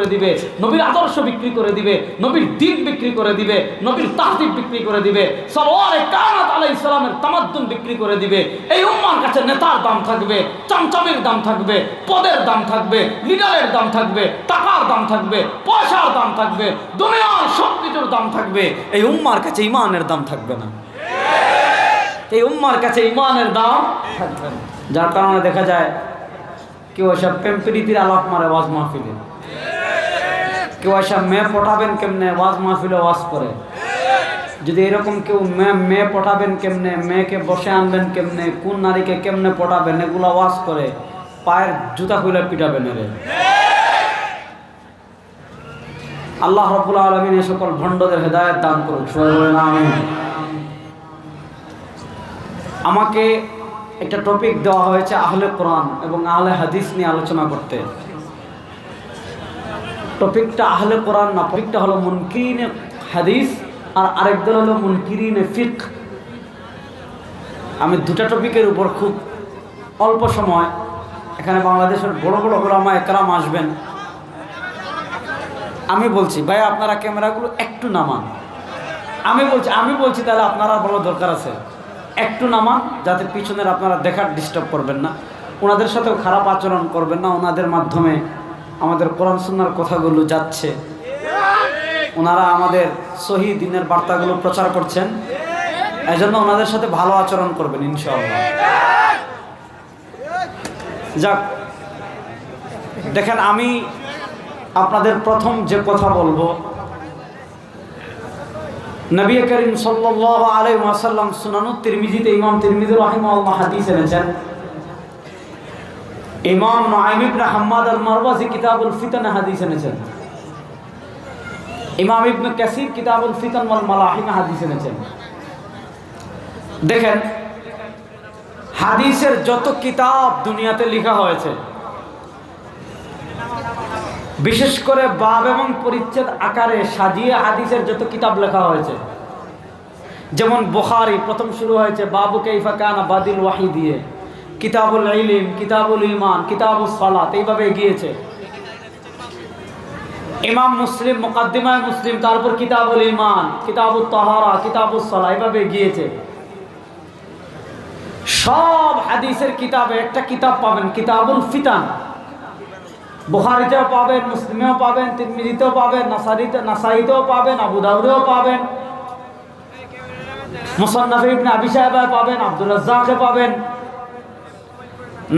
করে দিবে, নবীর আদর্শ বিক্রি করে দিবে, নবীর দিন বিক্রি করে দিবে, নবীর তাহদিব বিক্রি করে দিবে, সরওয়ারে কায়নাত আলাইহিস সালামের তামাদ্দুন বিক্রি করে দিবে। এই উম্মার কাছে নেতার দাম থাকবে, চমচমের দাম থাকবে, পদের দাম থাকবে, লিডারের দাম থাকবে, টাকার দাম থাকবে, পয়সার দাম থাকবে, দুনিয়ার সব কিছুর দাম থাকবে। এই উম্মার কাছে ঈমানের দাম থাকবে না। এই উম্মার কাছে ঈমানের দাম থাকবে না। যার কারণে দেখা যায় কেউ এসব প্রেম প্রীতির আলাপ মারে ওয়াজ মাহফিলে, কেউ এসব মেয়ে পটাবেন কেমনে ওয়াজ মাহফিলে ওয়াজ করে। যদি এরকম কেউ মেয়ে পটাবেন কেমনে, মেয়েকে বসে আনবেন কেমনে, কোন নারীকে কেমনে পটাবেন, এগুলা ওয়াজ করে, পায়ের জুতা খুলে পিটাবেন এর। আল্লাহ রাব্বুল আলামিন এই সকল ভণ্ডদের হেদায়েত দান করুন, সবাই বলেন আমিন। আমাকে একটা টপিক দেওয়া হয়েছে আহলে কোরআন এবং আহলে হাদিস নিয়ে আলোচনা করতে। টপিকটা আহলে কোরআন না, টপিকটা হলো মুনকিরিনে হাদিস আর আরেকদল হলো মুনকিরিনে ফিকহ। আমি দুটা টপিকের উপর খুব অল্প সময়, এখানে বাংলাদেশের বড় বড় ওলামা একরাম আসবেন, আমি বলছি ভাই আপনারা ক্যামেরাগুলো একটু নামান। আমি বলছি তাহলে আপনারা বড় দরকার আছে, একটু নামান, যাতে পিছনের আপনারা দেখার ডিস্টার্ব করবেন না, ওনাদের সাথেও খারাপ আচরণ করবেন না। ওনাদের মাধ্যমে আমাদের কোরআন সুন্নাহর কথাগুলো যাচ্ছে, ওনারা আমাদের সহি দ্বীনের বার্তাগুলো প্রচার করছেন, এজন্য ওনাদের সাথে ভালো আচরণ করবেন ইনশাআল্লাহ। যাক, দেখেন আমি আপনাদের প্রথম যে কথা বলবো, নবী করিম সাল্লাল্লাহু আলাইহি ওয়াসাল্লাম সুনানুত তিরমিজিতে ইমাম তিরমিজি রাহিমাহুল্লাহ হাদিস এনেছেন। ইমাম নুআইম ইবনে হাম্মাদ আল-মারওয়াজি কিতাবুল ফিতান হাদিস এনেছেন। ইমাম ইবনে কাসির কিতাবুল ফিতান ওয়াল মালাহিম হাদিস এনেছেন। দেখেন হাদিসের যত কিতাব দুনিয়াতে লেখা হয়েছে, বিশেষ করে বাব এবং পরিচ্ছেদ আকারে সাজিয়ে হাদিসের যত কিতাব লেখা হয়েছে, যেমন বুখারী প্রথম শুরু হয়েছে বাবু কাইফা কানা বাদিল ওয়াহি দিয়ে, কিতাবুল ইলম, কিতাবুল ঈমান, কিতাবুস সালাত, এইভাবে গিয়েছে। ইমাম মুসলিম মুকদ্দিমায়ে মুসলিম, তারপর কিতাবুল ঈমান, কিতাবুত তাহারা, কিতাবুস সালাত, এইভাবে গিয়েছে। সব হাদিসের কিতাবে একটা কিতাব পাবেন কিতাবুল ফিতান। বুখারীতেও পাবেন, মুসলিমেও পাবেন, তিরমিজিতেও পাবেন, নাসাইতেও পাবেন, আবু দাউদেও পাবেন, মুসান্নাফ ইবনে আবি শায়বায় পাবেন, আব্দুর রাজ্জাকে পাবেন,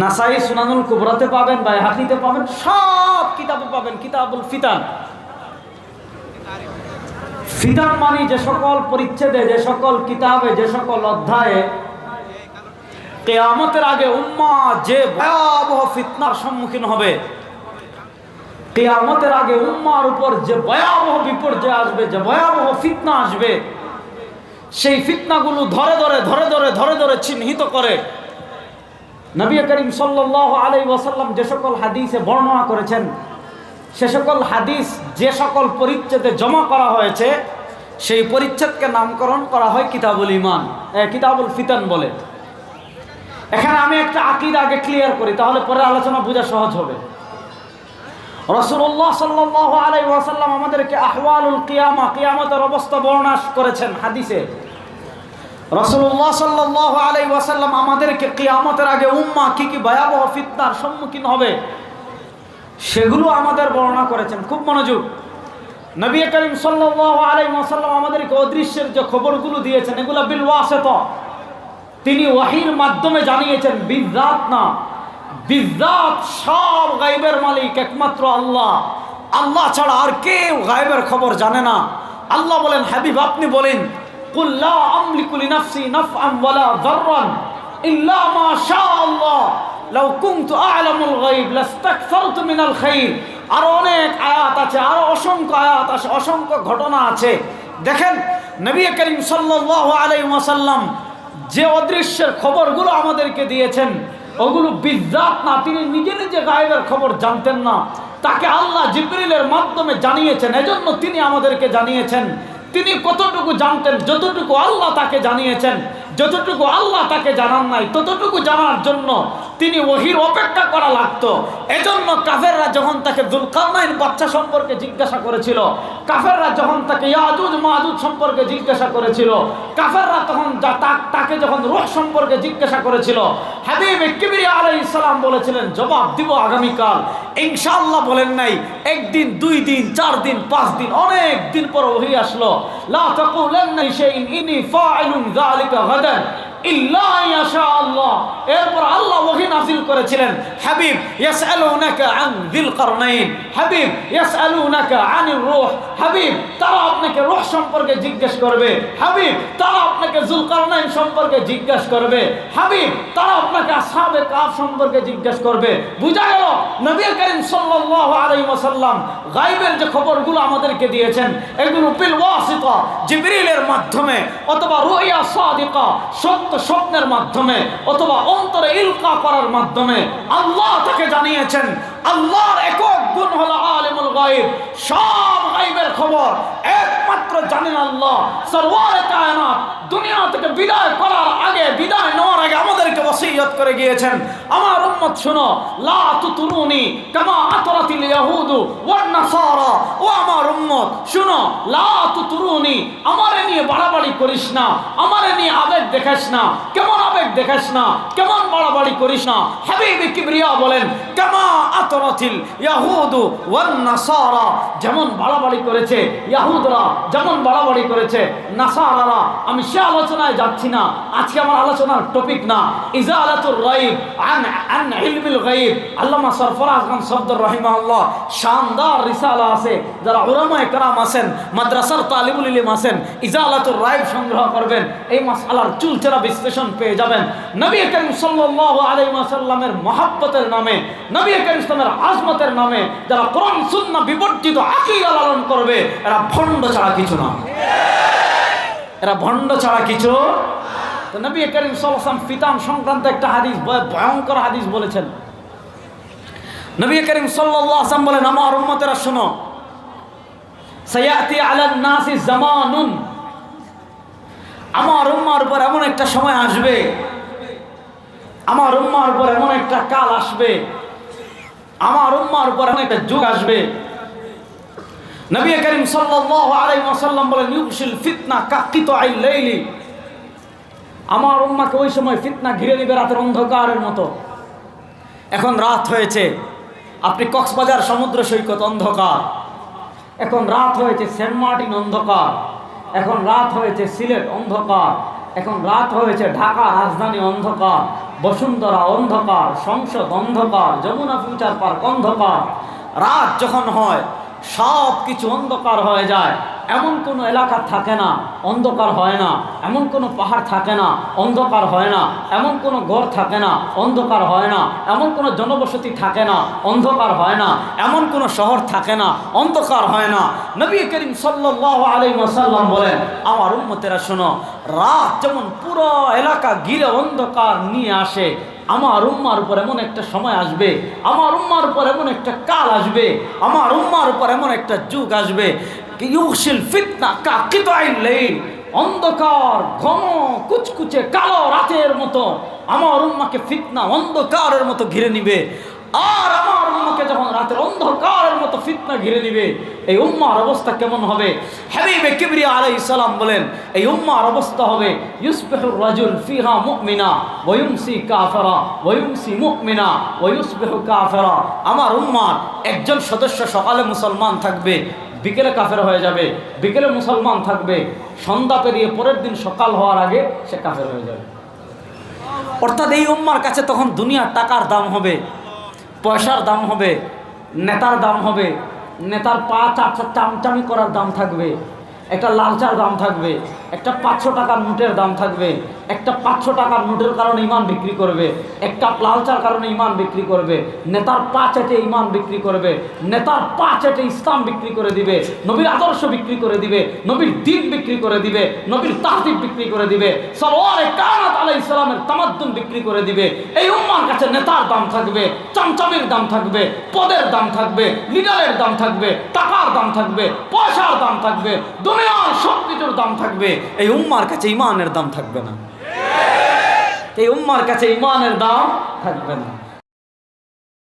নাসাই সুনানুল কুবরাতে পাবেন, বাইহাকিতে পাবেন, সব কিতাবে পাবেন কিতাবুল ফিতান। ফিতান মানে যে সকল পরিচ্ছেদে, যে সকল কিতাবে, যে সকল অধ্যায়ে কিয়ামতের আগে উম্মাহ যে ভয়াবহ ফিতনার সম্মুখীন হবে, কিয়ামতের আগে উম্মার উপর যে ভয়াবহ বিপর্যয় আসবে, যে ভয়াবহ ফিতনা আসবে, সেই ফিতনাগুলো ধরে ধরে চিহ্নিত করে নবী করিম সাল্লাল্লাহু আলাইহি ওয়াসাল্লাম যে সকল হাদিসে বর্ণনা করেছেন, সে সকল হাদিস যে সকল পরিচ্ছেদে জমা করা হয়েছে, সেই পরিচ্ছেদকে নামকরণ করা হয় কিতাবুল ঈমান, কিতাবুল ফিতান বলে। এখানে আমি একটা আকীদা আগে ক্লিয়ার করি, তাহলে পরে আলোচনা বোঝা সহজ হবে। রাসূলুল্লাহ সাল্লাল্লাহু আলাইহি ওয়াসাল্লাম আমাদেরকে আহওয়ালুল কিয়ামা, কিয়ামতের অবস্থা বর্ণনা করেছেন হাদিসে। রাসূলুল্লাহ সাল্লাল্লাহু আলাইহি ওয়াসাল্লাম আমাদেরকে কিয়ামতের আগে উম্মাহ কি কি ভয়াবহ ফিতনার সম্মুখীন হবে সেগুলো আমাদের বর্ণনা করেছেন। খুব মনোযোগ। নবী করিম সাল্লাল্লাহু আলাইহি ওয়াসাল্লাম আমাদেরকে অদৃশ্যের যে খবরগুলো দিয়েছেন, এগুলো বিল ওয়াসিতা, তিনি ওয়াহির মাধ্যমে জানিয়েছেন, বিজাত না। বিজাত সব গায়বের মালিক একমাত্র আল্লাহ, আল্লাহ ছাড়া আর কেউ গায়বের খবর জানে না। আল্লাহ বলেন, হাবিব আপনি বলেন, কুল লা আমলিকু লিনাফসি নাফআন ওয়ালা যাররান ইল্লা মা শাআল্লাহ লাউ কুনতু আ'লামুল গায়ব লাস্তাকসারতু মিনাল খায়র। আর অনেক আয়াত আছে, আর অসংখ্য আয়াত আছে, অসংখ্য ঘটনা আছে। দেখেন নবী করিম সাল্লাল্লাহু আলাইহি ওয়াসাল্লাম যে অদৃশ্যের খবরগুলো আমাদেরকে দিয়েছেন, ওগুলো বিজাত না। তিনি নিজে নিজে গায়বের খবর জানতেন না, তাকে আল্লাহ জিবরিলের মাধ্যমে জানিয়েছেন। এজন্য তিনি আমাদেরকে জানিয়েছেন। তিনি কতটুকু জানতেন, যতটুকু আল্লাহ তাকে জানিয়েছেন, যতটুকু আল্লাহ তাকে জানান নাই, ততটুকু জানার জন্য তিনি ওহির অপেক্ষা করা লাগতো। এজন্য কাফেররা যখন তাকে যুলকারনাইন বাচ্চা সম্পর্কে জিজ্ঞাসা করেছিল, কাফেররা যখন তাকে ইয়াজুজ মাজুজ সম্পর্কে জিজ্ঞাসা করেছিল, কাফেররা তখন তাকে যখন রূহ সম্পর্কে জিজ্ঞাসা করেছিল, হাবিব কিবরিয়া আলাইহিস সালাম বলেছিলেন জবাব দিব আগামীকাল। ইনশাআল্লাহ বলেন নাই, একদিন, 2 দিন, 4 দিন, 5 দিন, অনেক দিন পর ওহী আসলো, লা তাকুলান্না শাইইন ইন্নী ফাইলুন যালিকা গাদান ইল্লা ইয়াশা আল্লাহ। এরপর আল্লাহ ওহী নাযিল করেছিলেন, হাবিব ইয়াসআলুনাকা আন যিল কারনাইন, হাবিব ইয়াসআলুনাকা আনির রূহ, হাবিব তারা আপনাকে রূহ সম্পর্কে জিজ্ঞেস করবে, হাবিব তারা আপনাকে যুলকারনাইন সম্পর্কে জিজ্ঞেস করবে, হাবিব তারা আপনাকে আসহাবে কাফ সম্পর্কে জিজ্ঞেস করবে। বুঝা গেল নবী করিম সাল্লাল্লাহু আলাইহি ওয়াসাল্লাম গায়বের যে খবরগুলো আমাদেরকে দিয়েছেন, এগুলো বিল ওয়াসিতা জিবরিলের মাধ্যমে অথবা রুইয়া সাদিকা সত্য স্বপ্নের মাধ্যমে অথবা অন্তরে ইলকা করার মাধ্যমে আল্লাহ তাকে জানিয়েছেন। আল্লাহর একক গুণ হলো আলিমুল গায়ব, সব গায়বের খবর একমাত্র জানেন আল্লাহ। সরওয়ারে কায়নাত দুনিয়া থেকে বিদায় করার আগে, বিদায় নেওয়ার আগে আমাদেরকে ওসিয়ত করে গিয়েছেন, আমার উম্মত শুনো, লা তুতুরুনি কামা আতরাতিল ইয়াহুদু ওয়ান নাসারা, ও আমার উম্মত শুনো, লা তুতুরুনি, আমারে নিয়ে বাড়াবাড়ি করিস না, আমারে নিয়ে আবেগ দেখাস না, কেমন আবেগ দেখাস না, কেমন বাড়াবাড়ি করিস না। হাবিব কিবরিয়া বলেন কামা আতরাতিল ইয়াহুদু ওয়ান নাসারা, যেমন বাড়াবাড়ি করেছে ইয়াহুদরা, যেমন বাড়াবাড়ি করেছে নাসারারা। আমি সে আলোচনায় যাচ্ছি না, আজকে আমার আলোচনার টপিক না, ইজালাতুর গায়ব আন ইলমিল গায়ব। আল্লামা সরফরাজ খান সফদর রাহিমাহুল্লাহ শানদার রিসালা আছে, যারা উলামায়ে কেরাম আছেন, মাদ্রাসার তালিবুল ইলম আছেন, ইজালাতুর গায়ব সংগ্রহ করবেন, এই মাসআলার চুলচেরা বিশ্লেষণ পেয়ে যাবেন। নবী করিম সাল্লাল্লাহু আলাইহি ওয়াসাল্লামের মহব্বতের নামে, নবী করিম ইসলামের আজমতের নামে যারা কোরআন সুন্নাহ বিবর্জিত আকীদা লালন করবে, এরা ভণ্ড ছাড়া কিছু না, এরা ভণ্ড ছাড়া কিছু। তো নবী করিম সাল্লাল্লাহু আলাইহি ওয়াসাল্লাম ফিতান সংক্রান্ত একটা হাদিস, ভয়ঙ্কর হাদিস বলেছেন। নবী করিম সাল্লাল্লাহু আলাইহি ওয়াসাল্লাম বলেন, আমার উম্মতেরা শোনো, সায়াতি আলান নাসি জামানুন, আমার উম্মার উপর এমন একটা সময় আসবে, আমার উম্মার উপর এমন একটা কাল আসবে, আমার উম্মার উপর এমন একটা যুগ আসবে। নবী করিম সাল্লাল্লাহু আলাইহি ওয়াসাল্লাম বলেন, ইউশিল ফিতনা কাকিতাইল লাইলি, আমার উম্মাকে ওই সময় ফিতনা ঘিরে নেবে রাতের অন্ধকারের মতো। এখন রাত হয়েছে, আপনি কক্সবাজার সমুদ্র সৈকত অন্ধকার, এখন রাত হয়েছে সেন্ট মার্টিন অন্ধকার, এখন রাত হয়েছে সিলেট অন্ধকার, এখন রাত হয়েছে ঢাকা রাজধানী অন্ধকার, বসুন্ধরা অন্ধকার, সংসদ অন্ধকার, যমুনা ফিউচার পার্ক অন্ধকার। রাত যখন হয় সব কিছু অন্ধকার হয়ে যায়, এমন কোনো এলাকা থাকে না অন্ধকার হয় না, এমন কোনো পাহাড় থাকে না অন্ধকার হয় না, এমন কোনো ঘর থাকে না অন্ধকার হয় না, এমন কোনো জনবসতি থাকে না অন্ধকার হয় না, এমন কোনো শহর থাকে না অন্ধকার হয় না। নবী করিম সাল্লাল্লাহু আলাইহি ওয়াসাল্লাম বলেন, আমার উম্মতেরা শোনো, রাত যেমন পুরো এলাকা ঘিরে অন্ধকার নিয়ে আসে, আমার উম্মার উপর এমন একটা সময় আসবে, আমার উম্মার উপর এমন একটা কাল আসবে, আমার উম্মার উপর এমন একটা যুগ আসবে, ইউশিল ফিতনা কাকিতাইল লাইল, অন্ধকার ঘন কুচকুচে কালো রাতের মতো আমার উম্মাকে ফিতনা অন্ধকারের মতো ঘিরে নিবে। আর আমার উম্মাকে যখন রাতের অন্ধকারের মতো ফিতনা ঘিরে নিবে, এই উম্মার অবস্থা কেমন হবে? হাবিবে কিবরিয়া আলাইহিস সালাম বলেন, এই উম্মার অবস্থা হবে, ইউসবিহুর রাজুল ফিহা মুমিনা ওয়া ইউমসি কাফিরা ওয়া ইউমসি মুমিনা ওয়া ইউসবিহু কাফিরা। আমার উম্মার একজন সদস্য সকালে মুসলমান থাকবে, বিকেলে কাফের হয়ে যাবে, বিকেলে মুসলমান থাকবে, সন্ধ্যা পেরিয়ে পরের দিন সকাল হওয়ার আগে সে কাফের হয়ে যাবে। অর্থাৎ এই উম্মার কাছে তখন দুনিয়ার টাকার দাম হবে, পয়সার দাম হবে, নেতার দাম হবে, নেতার পা চামচামি করার দাম থাকবে, একটা লালচার দাম থাকবে, একটা 500 টাকার নোটের দাম থাকবে, একটা 500 টাকার নোটের কারণে ইমান বিক্রি করবে, একটা লালচার কারণে ইমান বিক্রি করবে, নেতার পা চেটে ইমান বিক্রি করবে, নেতার পা চেটে ইসলাম বিক্রি করে দিবে, নবীর আদর্শ বিক্রি করে দিবে, নবীর দ্বীন বিক্রি করে দিবে, নবীর তাহদিব বিক্রি করে দিবে, সরওয়ারে কায়নাত আলাইহিস সালামের তামাদ্দুন বিক্রি করে দিবে। এই উম্মার কাছে নেতার দাম থাকবে, চামচামির দাম থাকবে, পদের দাম থাকবে, লিডারের দাম থাকবে, টাকার দাম থাকবে, পয়সার দাম থাকবে, দুনিয়ার সব কিছুর দাম থাকবে। এই উম্মার কাছে ইমানের দাম থাকবে না। এই উম্মার কাছে ইমানের দাম থাকবে না।